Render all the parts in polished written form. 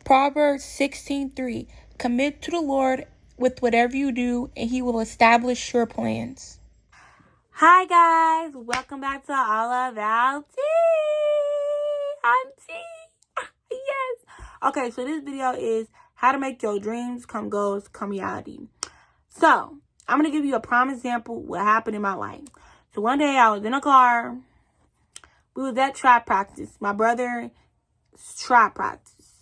Proverbs 16:3. Commit to the Lord with whatever you do, and he will establish your plans. Hi guys, welcome back to All About Tea. I'm T. Yes. Okay, so this video is how to make your dreams come goals come reality. So, I'm going to give you a prime example what happened in my life. So one day I was in a car. We was at trap practice. My brother's trap practice.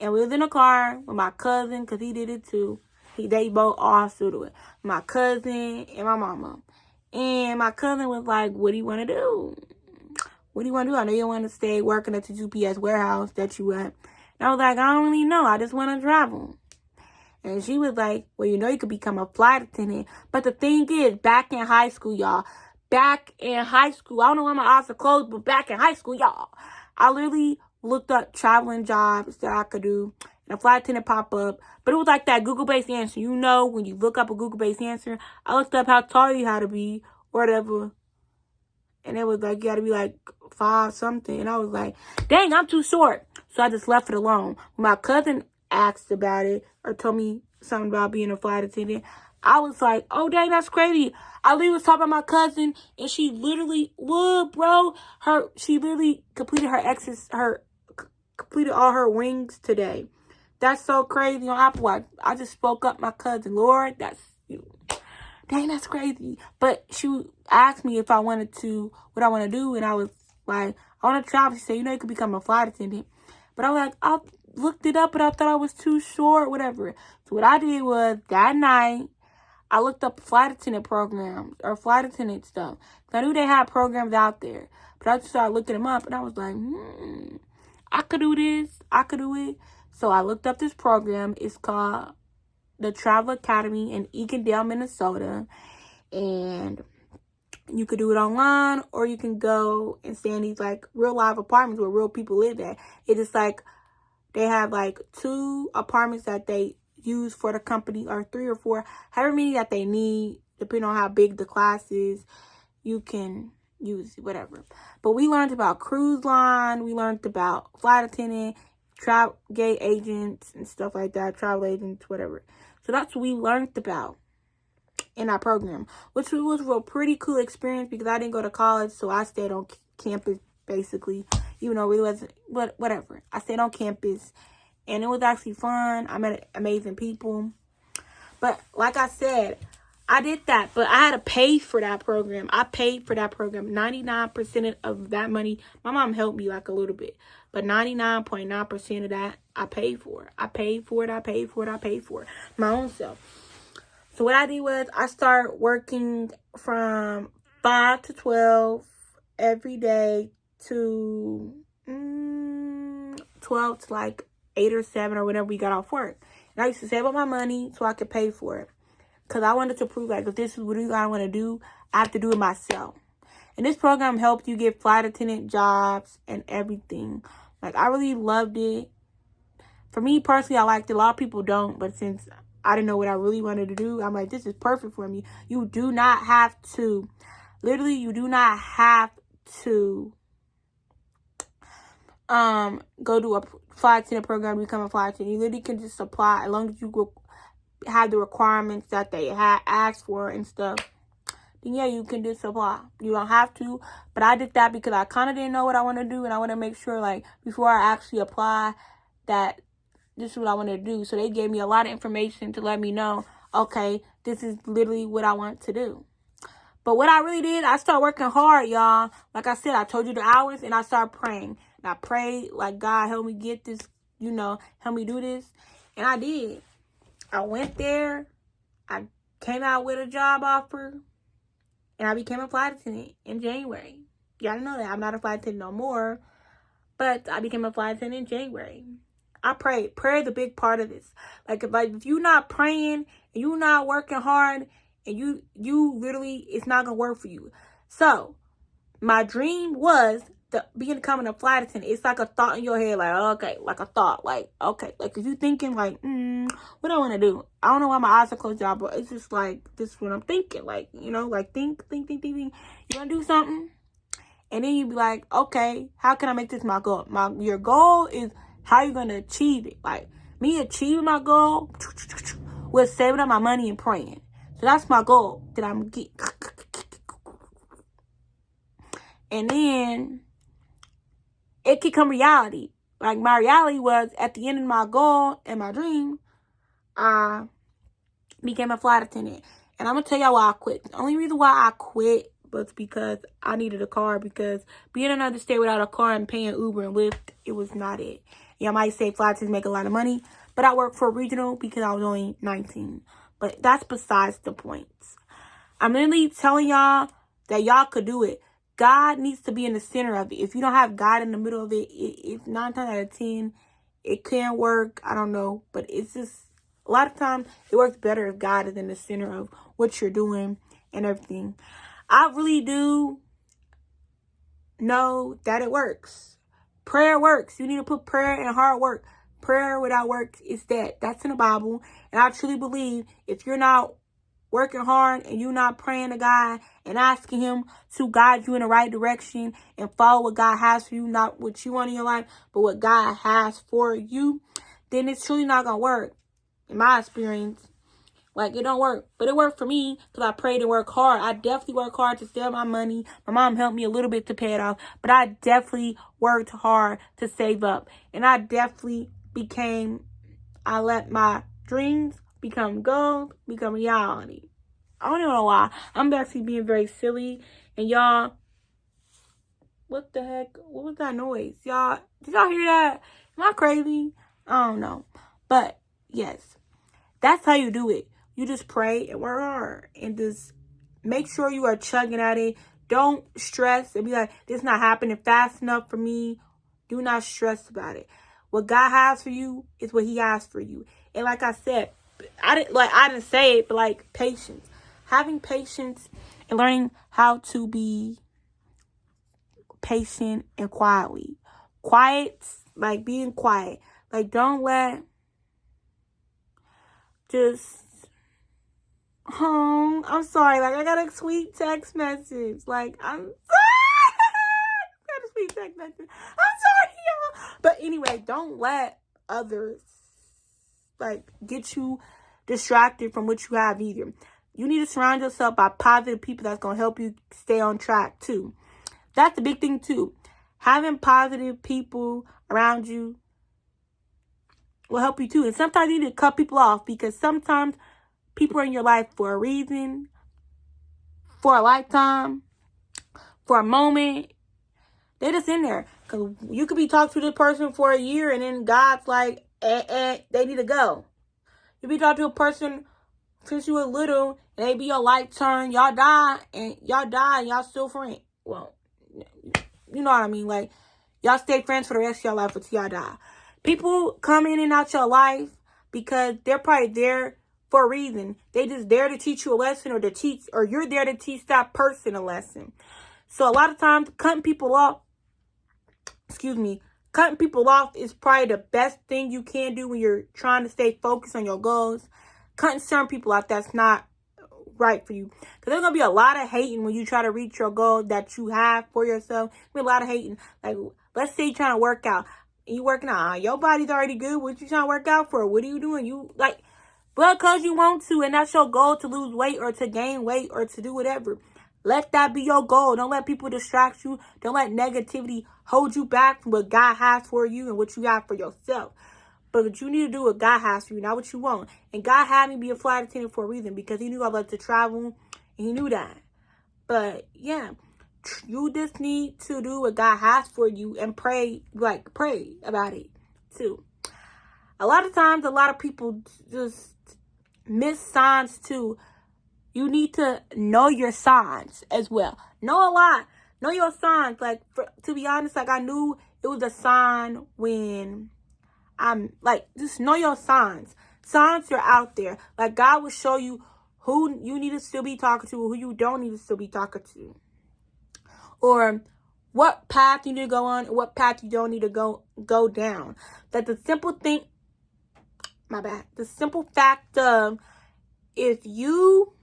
And we was in a car with my cousin, because he did it too. They both all stood to it. My cousin and my mama. And my cousin was like, what do you want to do? What do you want to do? I know you want to stay working at the UPS warehouse that you at. And I was like, I don't really know. I just want to travel. And she was like, well, you know you could become a flight attendant. But the thing is, back in high school, y'all. Back in high school. I don't know why my eyes are closed, but back in high school, y'all. I literally looked up traveling jobs that I could do. And a flight attendant pop up. But it was like that Google-based answer. You know, when you look up a Google-based answer, I looked up how tall you had to be, or whatever. And it was like, you got to be like 5 something. And I was like, dang, I'm too short. So I just left it alone. When my cousin asked about it, or told me something about being a flight attendant, I was like, oh, dang, that's crazy. I literally was talking about my cousin, and she literally, look, bro, she literally completed completed all her wings today. That's so crazy on Apple Watch. I just spoke up my cousin. Lord, that's you. Dang, that's crazy. But she asked me if I wanted to, what I want to do. And I was like, I want to travel. She said, you know, you could become a flight attendant. But I was like, I looked it up, but I thought I was too short, whatever. So what I did was, that night, I looked up flight attendant programs, or flight attendant stuff. I knew they had programs out there. But I just started looking them up, and I was like, I could do this. I could do it. So I looked up this program. It's called the Travel Academy in Eakindale, Minnesota. And you could do it online, or you can go and stay in these like real live apartments where real people live at. It is like they have like 2 apartments that they use for the company, or 3 or 4, however many that they need, depending on how big the class is. You can use it, whatever. But we learned about cruise line. We learned about flight attendant, travel gate agents, and stuff like that. Travel agents, whatever. So that's what we learned about in our program, which was a pretty cool experience because I didn't go to college, so I stayed on campus basically, even though it wasn't, but whatever. I stayed on campus, and it was actually fun. I met amazing people. But like I said, I did that, but I had to pay for that program. I paid for that program. 99% of that money, my mom helped me like a little bit, but 99.9% of that, I paid for. I paid for it. My own self. So what I did was I started working from 5 to 12 every day to 12 to like 8 or 7 or whenever we got off work. And I used to save up my money so I could pay for it. Because I wanted to prove, like, if this is what I want to do, I have to do it myself. And this program helped you get flight attendant jobs and everything. Like, I really loved it. For me, personally, I liked it. A lot of people don't. But since I didn't know what I really wanted to do, I'm like, this is perfect for me. You do not have to. Literally, you do not have to go to a flight attendant program to become a flight attendant. You literally can just apply as long as you go have the requirements that they asked for and stuff. Then yeah, you can just apply. You don't have to, but I did that because I kind of didn't know what I want to do, and I want to make sure, like, before I actually apply, that this is what I want to do. So they gave me a lot of information to let me know, okay, this is literally what I want to do. But what I really did, I started working hard, y'all. Like I said, I told you the hours, and I started praying. And I prayed, like, God, help me get this, help me do this. And I did. I went there. I came out with a job offer. And I became a flight attendant in January. Y'all know that. I'm not a flight attendant no more. But I became a flight attendant in January. I prayed. Prayer is a big part of this. Like if you're not praying and you're not working hard, and you literally, it's not going to work for you. So, my dream was becoming a flight attendant. It's like a thought in your head, like, okay, like a thought, like, okay. Like, if you're thinking, like, what do I want to do? I don't know why my eyes are closed, y'all, but it's just like, this is what I'm thinking. Like, like, think. You want to do something? And then you be like, okay, how can I make this my goal? Your goal is how you going to achieve it. Like, me achieving my goal was saving up my money and praying. So that's my goal that I'm getting. And then it could come reality. Like, my reality was, at the end of my goal and my dream, I became a flight attendant. And I'm going to tell y'all why I quit. The only reason why I quit was because I needed a car. Because being in another state without a car and paying Uber and Lyft, it was not it. Y'all might say flight attendants make a lot of money. But I worked for a regional because I was only 19. But that's besides the point. I'm literally telling y'all that y'all could do it. God needs to be in the center of it. If you don't have God in the middle of it, it's 9 times out of 10, it can work. I don't know. But it's just, a lot of times, it works better if God is in the center of what you're doing and everything. I really do know that it works. Prayer works. You need to put prayer and hard work. Prayer without work is dead. That's in the Bible. And I truly believe if you're not working hard and you're not praying to God and asking him to guide you in the right direction and follow what God has for you, not what you want in your life, but what God has for you, then it's truly not going to work. In my experience, like, it don't work. But it worked for me because I prayed and worked hard. I definitely worked hard to save my money. My mom helped me a little bit to pay it off. But I definitely worked hard to save up. And I definitely I let my dreams become goals, become reality. I don't even know why. I'm actually being very silly. And y'all, what the heck? What was that noise? Y'all, did y'all hear that? Am I crazy? I don't know. But, yes. That's how you do it. You just pray and work hard. And just make sure you are chugging at it. Don't stress and be like, this not happening fast enough for me. Do not stress about it. What God has for you is what he has for you. And like I said, I didn't say it, but like patience. Having patience and learning how to be patient and quietly. Quiet, like being quiet. Like, don't let I'm sorry. Like, I got a sweet text message. Like, I'm sorry. I got a sweet text message. I'm sorry, y'all. But anyway, don't let others, like, get you distracted from what you have either. You need to surround yourself by positive people that's going to help you stay on track, too. That's the big thing, too. Having positive people around you will help you, too. And sometimes you need to cut people off because sometimes people are in your life for a reason, for a lifetime, for a moment. They're just in there. Because you could be talking to this person for a year and then God's like, they need to go. You be talking to a person since you were little and they be your life turn. Y'all die and y'all still friends. Well, you know what I mean. Like, y'all stay friends for the rest of your life until y'all die. People come in and out your life because they're probably there for a reason. They just there to teach you a lesson or you're there to teach that person a lesson. So a lot of times cutting people off is probably the best thing you can do when you're trying to stay focused on your goals. Cutting certain people off that's not right for you. Because there's going to be a lot of hating when you try to reach your goal that you have for yourself. There's a lot of hating. Like, let's say you're trying to work out. And you working out. Your body's already good. What you trying to work out for? What are you doing? You, like, well, because you want to, and that's your goal, to lose weight or to gain weight or to do whatever. Let that be your goal. Don't let people distract you. Don't let negativity hold you back from what God has for you and what you have for yourself. But you need to do what God has for you, not what you want. And God had me be a flight attendant for a reason because he knew I loved to travel and he knew that. But yeah, you just need to do what God has for you and pray about it too. A lot of times, a lot of people just miss signs too. You need to know your signs as well. Know a lot. Know your signs. Like, to be honest, like, I knew it was a sign when I'm, like, just know your signs. Signs are out there. Like, God will show you who you need to still be talking to, who you don't need to still be talking to. Or what path you need to go on and what path you don't need to go down. Like, the simple fact of, if you,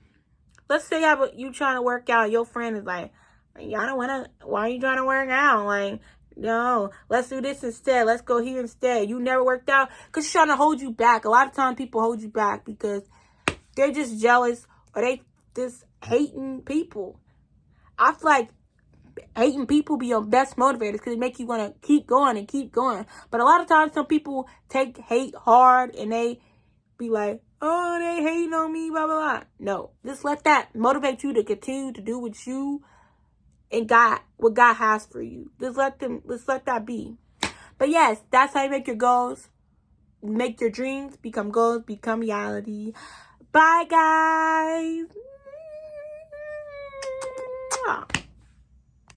let's say you trying to work out, your friend is like, y'all don't want to, why are you trying to work out? Like, No, let's do this instead. Let's go here instead. You never worked out because she's trying to hold you back. A lot of times people hold you back because they're just jealous or they just hating people. I feel like hating people be your best motivators because it make you want to keep going and keep going. But a lot of times some people take hate hard and they be like, oh, they hating on me, blah, blah, blah. No, just let that motivate you to continue to do what you and what God has for you. Let's let that be. But yes, that's how you make your goals. Make your dreams become goals, become reality. Bye, guys.